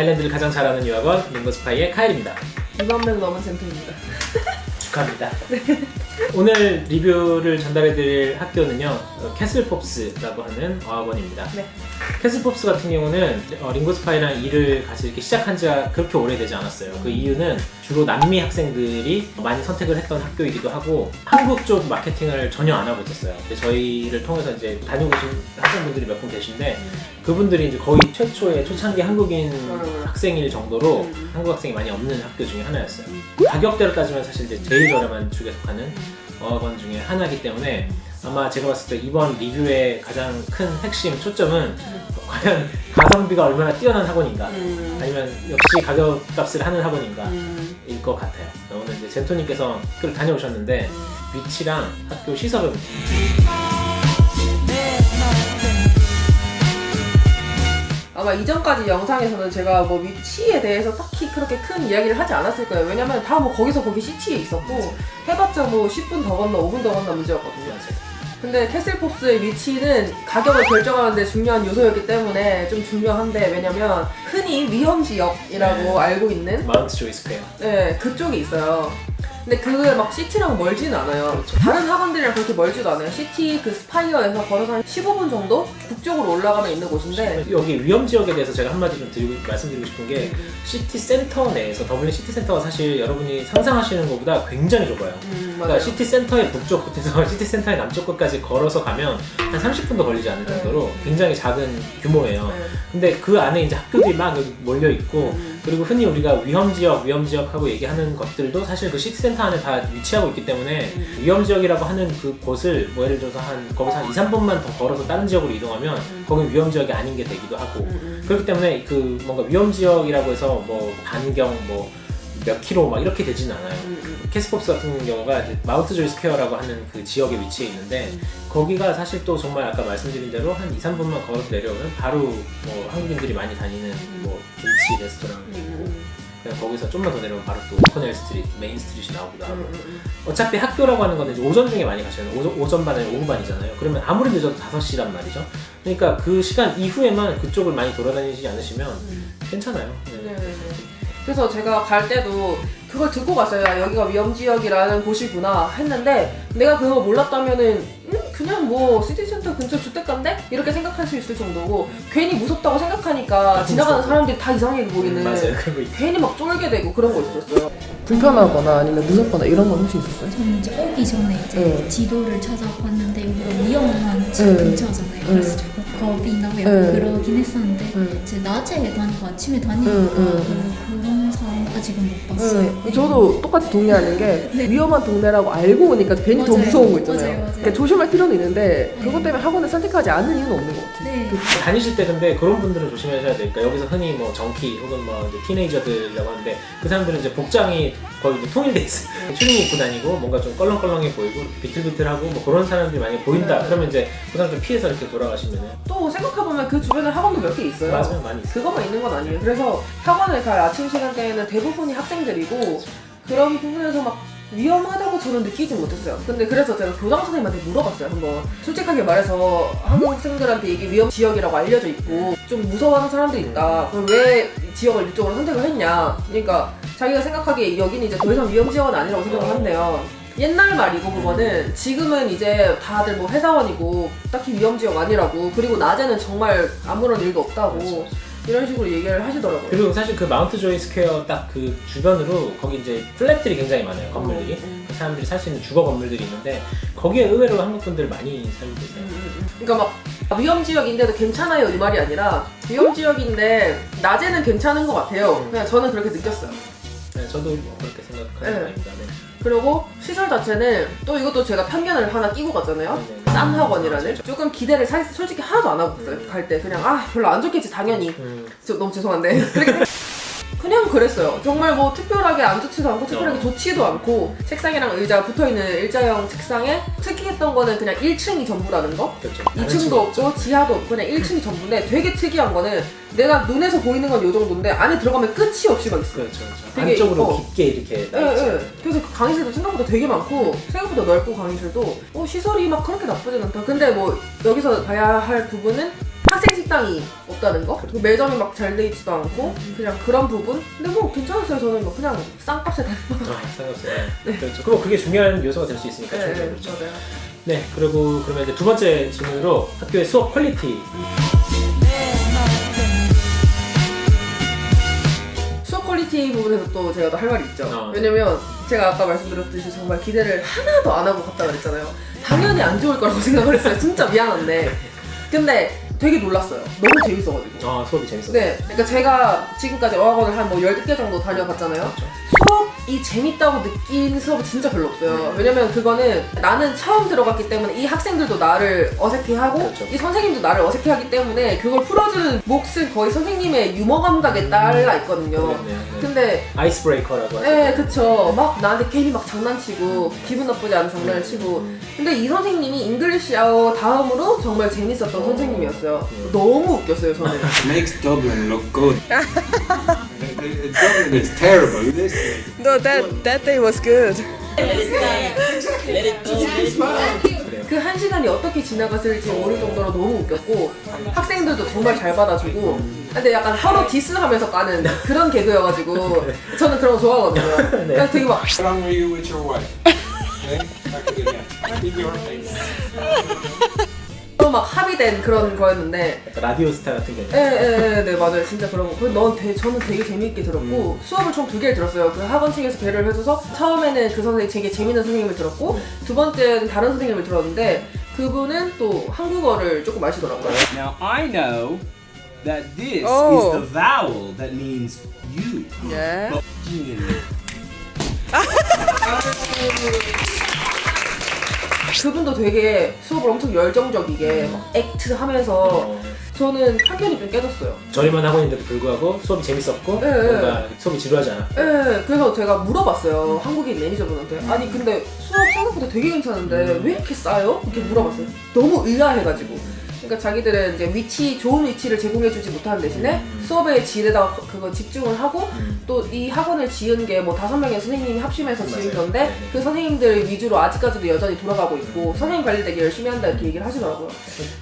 아일랜드를 가장 잘하는 유학원 링고스파이의 카일입니다. 2만 명 넘은 젠토입니다. 축하합니다. 네. 오늘 리뷰를 전달해드릴 학교는요, 캐슬pops라고 하는 어학원입니다. 네. 캐슬pop스 같은 경우는 링고스파이랑 일을 같이 이렇게 시작한 지가 그렇게 오래되지 않았어요. 그 이유는 주로 남미 학생들이 많이 선택을 했던 학교이기도 하고 한국 쪽 마케팅을 전혀 안 하고 있었어요. 근데 저희를 통해서 이제 다니고 계신 학생분들이 몇 분 계신데 그분들이 이제 거의 최초의 초창기 한국인 학생일 정도로 한국 학생이 많이 없는 학교 중에 하나였어요. 가격대로 따지면 사실 이제 제일 저렴한 축에 속하는 어학원 중에 하나이기 때문에 아마 제가 봤을 때 이번 리뷰의 가장 큰 핵심 초점은 과연 가성비가 얼마나 뛰어난 학원인가 아니면 역시 가격값을 하는 학원인가 일 것 같아요. 오늘 이제 젠토님께서 학교를 다녀오셨는데 위치랑 학교 시설은 아마 이전까지 영상에서는 제가 뭐 위치에 대해서 딱히 그렇게 큰 이야기를 하지 않았을 거예요. 왜냐면 다 뭐 거기서 거기 시티에 있었고 해봤자 뭐 10분 더 건너 5분 더 건너 문제였거든요. 근데 캐슬pops의 위치는 가격을 결정하는데 중요한 요소였기 때문에 좀 중요한데, 왜냐면 흔히 위험지역이라고 알고 있는 마운트 조이 스퀘어. 네, 그쪽에 있어요. 근데 그게 막 시티랑 멀지는 않아요. 그렇죠. 다른 학원들이랑 그렇게 멀지도 않아요. 시티 그 스파이어에서 걸어서 한 15분 정도 북쪽으로 올라가면 있는 곳인데, 여기 위험지역에 대해서 제가 한마디 좀 말씀드리고 싶은 게 시티 센터 내에서 더블린 시티 센터가 사실 여러분이 상상하시는 것보다 굉장히 좁아요. 그러니까 시티 센터의 북쪽 끝에서 시티 센터의 남쪽 끝까지 걸어서 가면 한 30분도 걸리지 않을 정도로 굉장히 작은 규모예요. 근데 그 안에 이제 학교들이 막 여기 몰려 있고 그리고 흔히 우리가 위험지역하고 얘기하는 것들도 사실 그 시티 센터 안에 다 위치하고 있기 때문에 위험지역이라고 하는 그 곳을 뭐 예를 들어서 거기서 한 2, 3분만 더 걸어서 다른 지역으로 이동하면 거긴 위험지역이 아닌 게 되기도 하고 그렇기 때문에 그 뭔가 위험지역이라고 해서 뭐 반경 뭐 몇 킬로 막 이렇게 되지는 않아요. 캐슬pop스 같은 경우가 이제 마운트 조이 스퀘어라고 하는 그 지역에 위치해 있는데 거기가 사실 또 정말 아까 말씀드린 대로 한 2, 3분만 걸어서 내려오면 바로 뭐 한국인들이 많이 다니는 뭐 김치 레스토랑이 있고 그냥 거기서 좀만 더 내려오면 바로 또 오코넬 스트리트, 메인 스트리트이 나오기도 하고 어차피 학교라고 하는 건 이제 오전 중에 많이 가시잖아요. 오전 반 아니면 오후 반이잖아요. 그러면 아무리 늦어도 5시란 말이죠. 그러니까 그 시간 이후에만 그쪽을 많이 돌아다니지 않으시면 괜찮아요. 그래서 제가 갈 때도 그걸 듣고 갔어요. 여기가 위험지역이라는 곳이구나 했는데, 내가 그거 몰랐다면은 그냥 뭐 시티센터 근처 주택가인데? 이렇게 생각할 수 있을 정도고, 괜히 무섭다고 생각하니까 지나가는 사람들이 다 이상하게 보이는, 맞아요. 괜히 막 쫄게 되고 그런 거 있었어요. 불편하거나 아니면 무섭거나 이런 건 혹시 있었어요? 저는 이제 오기 전에 이제 지도를 찾아봤는데 여기가 위험한 집 근처잖아요. 그래서 조금 겁이 나고 약간 그러긴 했었는데 이제 낮에 다니고 아침에 다니니까 그런 사람 아직은 못 봤어요. 저도 똑같이 동의하는 게 위험한 동네라고 알고 오니까 괜히 더 무서운 거 있잖아요. 맞아요. 그러니까 조심할 필요는 있는데 그것 때문에 학원을 선택하지 않는 이유는 없는 것 같아요. 네. 다니실 때 근데 그런 분들은 조심하셔야 돼요. 그러니까 여기서 흔히 뭐 정키 혹은 뭐 이제 티네이저들이라고 하는데 그 사람들은 이제 복장이 거의 이제 통일돼 있어요. 추리닝 입고 다니고 뭔가 좀 껄렁껄렁해 보이고 비틀비틀하고 뭐 그런 사람들이 많이 보인다. 그러면 이제 그 사람 좀 피해서 이렇게 돌아가시면은 또 생각해보면 그 주변에 학원도 몇 개 있어요. 맞아요, 많이 있어요. 그것만 있는 건 아니에요. 그래서 학원을 갈 아침 시간대에는 대부분이 학생들이고 그런 부분에서 막 위험하다고 저는 느끼진 못했어요. 근데 그래서 제가 교장 선생님한테 물어봤어요. 한번 솔직하게 말해서 한국 학생들한테 이게 위험 지역이라고 알려져 있고 좀 무서워하는 사람들이 있다. 그럼 왜 지역을 이쪽으로 선택을 했냐. 그러니까 자기가 생각하기에 여기는 이제 더 이상 위험 지역은 아니라고 생각을 한대요. 옛날 말이고 그거는 지금은 이제 다들 뭐 회사원이고 딱히 위험지역 아니라고, 그리고 낮에는 정말 아무런 일도 없다고 이런 식으로 얘기를 하시더라고요. 그리고 사실 그 마운트 조이 스퀘어 딱 그 주변으로 거기 이제 플랫들이 굉장히 많아요. 건물들이 사람들이 살 수 있는 주거 건물들이 있는데 거기에 의외로 한국 분들 많이 살고 계세요. 그러니까 막 위험지역인데도 괜찮아요 이 말이 아니라 위험지역인데 낮에는 괜찮은 것 같아요. 그냥 저는 그렇게 느꼈어요. 네, 저도 뭐 그렇게 생각하는 바입니다. 네. 그리고 시설 자체는 또 이것도 제가 편견을 하나 끼고 갔잖아요. 네. 싼 학원이라는. 조금 기대를 솔직히 하나도 안 하고 갔어요. 갈 때 그냥 별로 안 좋겠지 당연히. 너무 죄송한데 그렇게 그냥 그랬어요. 정말 뭐 특별하게 안 좋지도 않고 특별하게 좋지도 않고 책상이랑 의자가 붙어있는 일자형 책상에 특이했던 거는 그냥 1층이 전부라는 거. 그렇죠. 2층도 없고 지하도 없고 그냥 1층이 전부인데 되게 특이한 거는 내가 눈에서 보이는 건 요 정도인데 안에 들어가면 끝이 없이 막 있어요. 그렇죠. 되게 안쪽으로 깊게 이렇게 그래서 그 강의실도 생각보다 되게 많고 생각보다 넓고 강의실도 시설이 막 그렇게 나쁘진 않다. 근데 뭐 여기서 봐야 할 부분은 학생 식당이 없다. 없다는 거? 그렇죠. 매점이 막 잘 돼 있지도 않고 그냥 그런 부분? 근데 뭐 괜찮았어요. 저는 뭐 그냥 싼값에 다 상관없어요. 그렇죠. 그리고 그게 중요한 요소가 될 수 있으니까. 네, 그렇죠. 맞아요. 네, 그리고 그러면 이제 두 번째 질문으로 학교의 수업 퀄리티. 수업 퀄리티 부분에서 또 제가 또 할 말이 있죠. 네. 왜냐면 제가 아까 말씀드렸듯이 정말 기대를 하나도 안 하고 갔다 그랬잖아요. 당연히 안 좋을 거라고 생각을 했어요. 진짜 미안한데. 근데 되게 놀랐어요. 너무 재밌어가지고. 수업이 재밌었어요. 네, 그러니까 제가 지금까지 어학원을 한 뭐 12개 정도 다녀봤잖아요. 그렇죠. 수업이 재밌다고 느낀 수업이 진짜 별로 없어요. 왜냐면 그거는 나는 처음 들어갔기 때문에 이 학생들도 나를 어색해하고 그렇죠. 이 선생님도 나를 어색해하기 때문에 그걸 풀어주는 몫은 거의 선생님의 유머 감각에 따라 있거든요. 그렇네요. 네. 근데 아이스 브레이커라고 하죠. 네, 그쵸. 막 나한테 괜히 막 장난치고 기분 나쁘지 않은 장난을 치고. 근데 이 선생님이 잉글리시 아워 다음으로 정말 재밌었던 선생님이었어요. 너무 웃겼어요, 저는. Makes Dublin look good. Dublin is terrible. This No, that day was good. 그 한 시간이 어떻게 지나갔을지 모를 정도로 너무 웃겼고 학생들도 정말 잘 받아주고 근데 약간 서로 디스하면서 까는 그런 개그여가지고 저는 그런 거 좋아하거든요. 그래서 되게 막 How long were you with your wife? Okay? Back again. In your face. 서로 막 합의된 그런 거였는데 약간 라디오 스타 같은 게. 네 맞아요. 진짜 그런 거. 저는 되게 재미있게 들었고 수업을 총 2개를 들었어요. 그 학원 측에서 배려를 해줘서 처음에는 그 선생님 되게 재밌는 선생님을 들었고 두 번째는 다른 선생님을 들었는데 그분은 또 한국어를 조금 아시더라고요. Now I know that this Oh. is the vowel that means you. 예. But 그분도 되게 수업을 엄청 열정적이게 막 액트 하면서 저는 편견이 좀 깨졌어요. 저렴한 학원인데도 불구하고 수업이 재밌었고 네. 뭔가 수업이 지루하지 않았고. 네, 그래서 제가 물어봤어요. 한국인 매니저분한테. 아니 근데 수업 생각보다 되게 괜찮은데 왜 이렇게 싸요? 이렇게 물어봤어요. 너무 의아해가지고. 그러니까 자기들은 이제 좋은 위치를 제공해주지 못하는 대신에 수업의 질에다가 그거 집중을 하고 또 이 학원을 지은 게 뭐 5명의 선생님이 합심해서 지은 맞아요. 건데 네네. 그 선생님들 위주로 아직까지도 여전히 돌아가고 있고 선생님 관리 되게 열심히 한다 이렇게 얘기를 하시더라고요.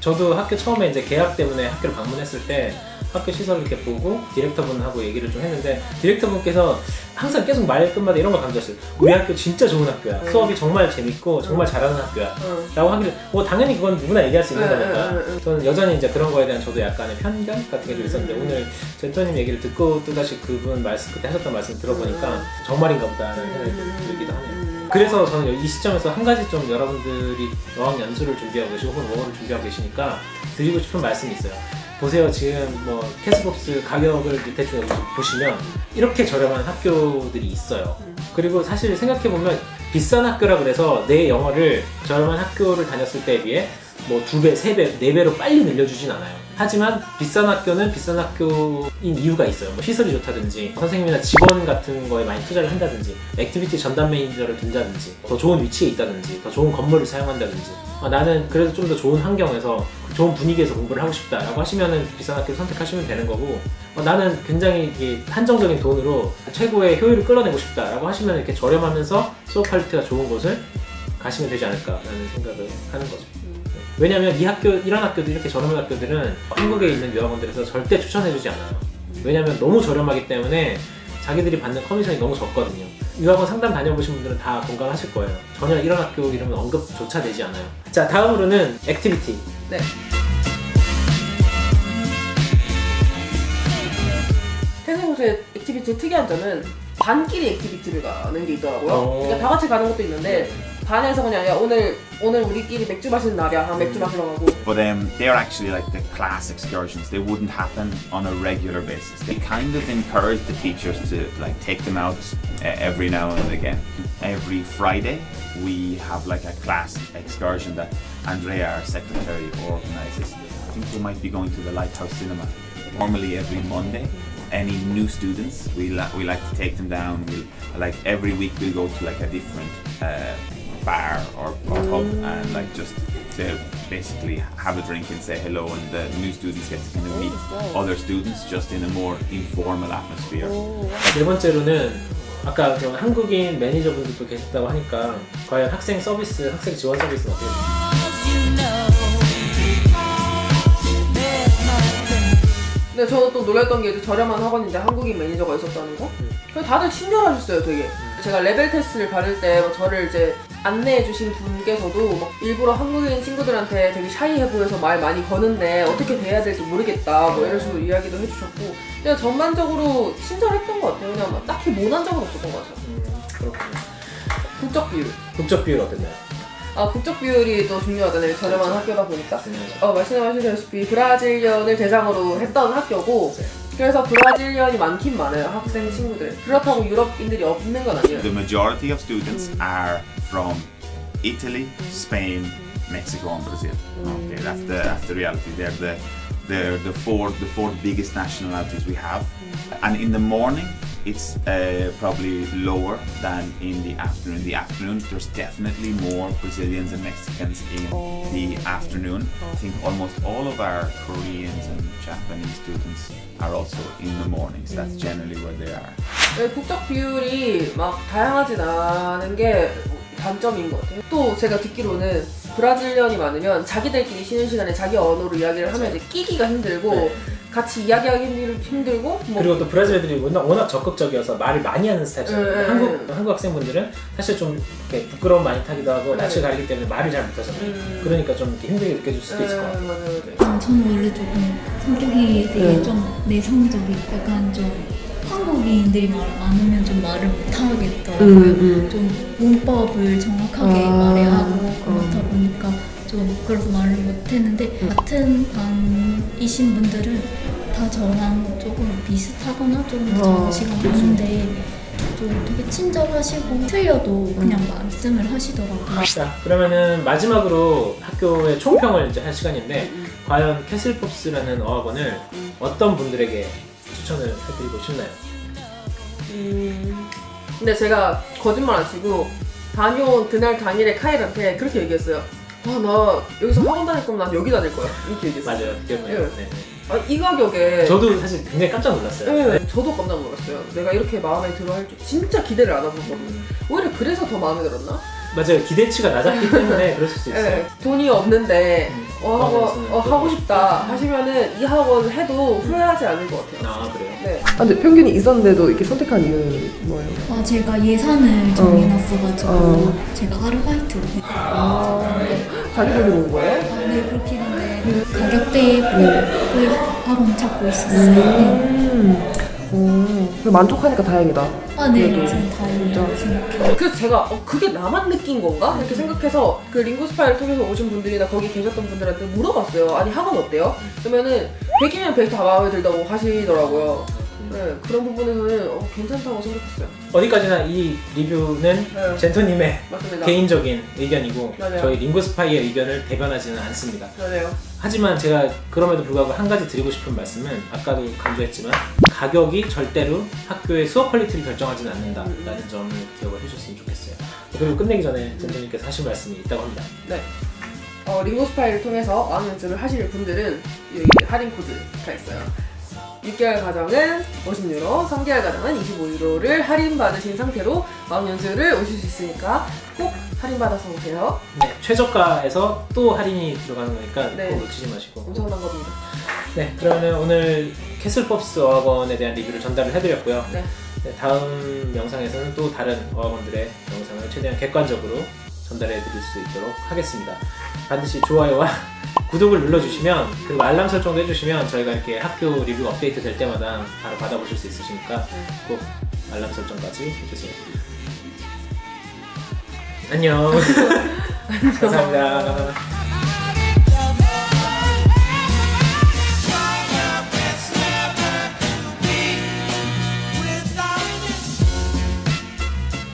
저도 학교 처음에 이제 계약 때문에 학교를 방문했을 때 학교 시설을 이렇게 보고 디렉터분하고 얘기를 좀 했는데 디렉터분께서 항상 계속 말 끝마다 이런 걸 강조했어요. 우리 학교 진짜 좋은 학교야. 수업이 정말 재밌고 정말 잘하는 학교야. 라고 하기를 뭐 당연히 그건 누구나 얘기할 수 있는 거니까 저는 여전히 이제 그런 거에 대한 저도 약간의 편견 같은 게 좀 있었는데 오늘 젠토님 얘기를 듣고 또다시 그분 말씀 그때 하셨던 말씀 들어보니까 정말인가 보다라는 생각이 들기도 하네요. 그래서 저는 이 시점에서 한 가지 좀 여러분들이 어학 연수를 준비하고 계시고 혹은 워홀을 준비하고 계시니까 드리고 싶은 말씀이 있어요. 보세요. 지금 뭐 캐스복스 가격을 대충 보시면 이렇게 저렴한 학교들이 있어요. 그리고 사실 생각해보면 비싼 학교라 그래서 내 영어를 저렴한 학교를 다녔을 때에 비해 뭐 2배, 3배, 4배로 빨리 늘려주진 않아요. 하지만 비싼 학교는 비싼 학교인 이유가 있어요. 뭐 시설이 좋다든지 선생님이나 직원 같은 거에 많이 투자를 한다든지 액티비티 전담 매니저를 둔다든지 더 좋은 위치에 있다든지 더 좋은 건물을 사용한다든지 나는 그래도 좀 더 좋은 환경에서 좋은 분위기에서 공부를 하고 싶다라고 하시면은 비싼 학교를 선택하시면 되는 거고 나는 굉장히 한정적인 돈으로 최고의 효율을 끌어내고 싶다라고 하시면 이렇게 저렴하면서 수업 퀄리티가 좋은 곳을 가시면 되지 않을까라는 생각을 하는 거죠. 왜냐면 이런 학교들 이렇게 저렴한 학교들은 한국에 있는 유학원들에서 절대 추천해주지 않아요. 왜냐면 너무 저렴하기 때문에 자기들이 받는 커미션이 너무 적거든요. 유학원 상담 다녀보신 분들은 다 공감하실 거예요. 전혀 이런 학교 이름은 언급조차 되지 않아요. 자, 다음으로는 액티비티. 네. 태생고수의 액티비티의 특이한 점은 반끼리 액티비티를 가는 게 있더라고요. 그러니까 다 같이 가는 것도 있는데 반에서 그냥 야 오늘 우리끼리 맥주 마시는 날이야. 맥주 마시러 가고. But they're actually like the class excursions. They wouldn't happen on a regular basis. They kind of encourage the teachers to like take them out every now and again. Every Friday we have like a class excursion that Andrea, our secretary, organizes. I think they might be going to the Lighthouse Cinema. Normally every Monday. Any new students, we like to take them down. Like every week we'll go to like a different bar or pub and like just to basically have a drink and say hello, and the new students get to kind of meet other students just in a more informal atmosphere. 네 번째로는 아까 저 한국인 매니저분들도 계셨다고 하니까 과연 학생 서비스, 학생 지원 서비스는 어떻게 될까요? 근데 저는 또 놀랐던 게 이제 저렴한 학원인데 한국인 매니저가 있었다는 거. 그래서 다들 친절하셨어요, 되게. 제가 레벨 테스트를 받을 때 저를 이제 안내해주신 분께서도 막 일부러 한국인 친구들한테 되게 샤이해 보여서 말 많이 거는데 어떻게 대해야 될지 모르겠다 뭐 이런 식으로 이야기도 해주셨고 그냥 전반적으로 친절했던 것 같아요. 그냥 막 딱히 모난 적은 없었던 것 같아요. 그렇군요. 국적 비율. 국적 비율 어땠나요? 국적 비율이 또 중요하잖아요. 저렴한 학교다 보니까. 말씀하셨다시피 브라질년을 대상으로 했던 학교고 그래서 브라질년이 많긴 많아요. 학생 친구들. 그렇다고 유럽인들이 없는 건 아니에요. The majority of students are from Italy, Spain, Mexico, and Brazil. Okay, that's the reality. They're the four biggest nationalities we have. And in the morning, it's probably lower than in the afternoon. In the afternoon, there's definitely more Brazilians and Mexicans in the afternoon. I think almost all of our Koreans and Japanese students are also in the mornings. That's generally where they are. 네, 국적 비율이 막 다양하진 않은 게 단점인 것 같아요. 또 제가 듣기로는 브라질년이 많으면 자기들끼리 쉬는 시간에 자기 언어로 이야기를 하면 이제 끼기가 힘들고 네. 같이 이야기하기 힘들고 뭐 그리고 또 브라질 애들이 워낙 적극적이어서 말을 많이 하는 스타일이잖아요. 한국 학생분들은 사실 좀 이렇게 부끄러움 많이 타기도 하고 낯을 가리기 때문에 말을 잘 못하잖아요. 그러니까 좀 이렇게 힘들게 느껴질 수도 있을 것 같아요. 맞아요. 저는 원래 조금 성격이 되게 좀 내성적이고 약간 좀 한국인들이 많으면 좀 말을 못하겠더라고요. 좀 문법을 정확하게 말해야 하고 그렇다 보니까 좀 그래서 말을 못했는데 같은 반이신 분들은 다 저랑 조금 비슷하거나 좀 자시가 많은데 좀 되게 친절하시고 틀려도 그냥 말씀을 하시더라고요. 자, 그러면은 마지막으로 학교의 총평을 이제 할 시간인데 과연 캐슬pops라는 어학원을 어떤 분들에게 추천을 해드리고 싶나요? 근데 제가 거짓말 안 치고 다녀온 그날 당일에 카일한테 그렇게 얘기했어요. 나 여기서 학원 다닐 거면 난 여기 다닐 거야. 이렇게 얘기했어요. 맞아요, 기억나요. 네. 네. 이 가격에 저도 사실 굉장히 깜짝 놀랐어요. 네, 저도 깜짝 놀랐어요. 내가 이렇게 마음에 들어 할 줄 진짜 기대를 안 하고 있거든요. 오히려 그래서 더 마음에 들었나? 맞아요, 기대치가 낮았기 때문에 그럴 수 있어요. 네, 돈이 없는데 하고 싶다 하시면은 이 학원 해도 후회하지 않을 것 같아요. 아, 그래요? 네. 근데 평균이 있었는데도 이렇게 선택한 이유는 뭐예요? 제가 예산을 정해놨어가지고 제가 아르바이트로 자기 돈으로 온 거예요? 네, 그렇긴 한데 가격대에 보고 학원 찾고 있었어요. 네. 그럼 만족하니까 다행이다. 네, 그래도. 전 다행이라고 생각해요. 그래서 제가 그게 나만 느낀 건가? 이렇게 생각해서 그 링구스파이를 통해서 오신 분들이나 거기 계셨던 분들한테 물어봤어요. 아니 학원 어때요? 그러면은 100이면 100 다 마음에 들다고 하시더라고요. 네, 그런 부분에서는 괜찮다고 생각했어요. 어디까지나 이 리뷰는 네. 젠토님의 맞습니다. 개인적인 의견이고 맞아요. 저희 링구스파이의 의견을 대변하지는 않습니다. 맞아요. 하지만 제가 그럼에도 불구하고 한 가지 드리고 싶은 말씀은 아까도 강조했지만 가격이 절대로 학교의 수업 퀄리티를 결정하지는 않는다라는 점을 기억을 해주셨으면 좋겠어요. 그리고 끝내기 전에 젠토님께서 하실 말씀이 있다고 합니다. 네. 링구스파이를 통해서 어학 연수를 하실 분들은 여기 할인 코드가 있어요. 6개월 과정은 50유로, 3개월 과정은 25유로를 할인받으신 상태로 어학 연수를 오실 수 있으니까 꼭 할인받아서 오세요. 네, 최저가에서 또 할인이 들어가는 거니까 네. 꼭 놓치지 마시고. 엄청난 겁니다. 네, 그러면 오늘 캐슬pops 어학원에 대한 리뷰를 전달을 해드렸고요. 네. 네, 다음 영상에서는 또 다른 어학원들의 영상을 최대한 객관적으로 전달해 드릴 수 있도록 하겠습니다. 반드시 좋아요와 구독을 눌러주시면 그리고 알람 설정도 해주시면 저희가 이렇게 학교 리뷰 업데이트 될 때마다 바로 받아보실 수 있으시니까 꼭 알람 설정까지 해주세요. 안녕. 감사합니다.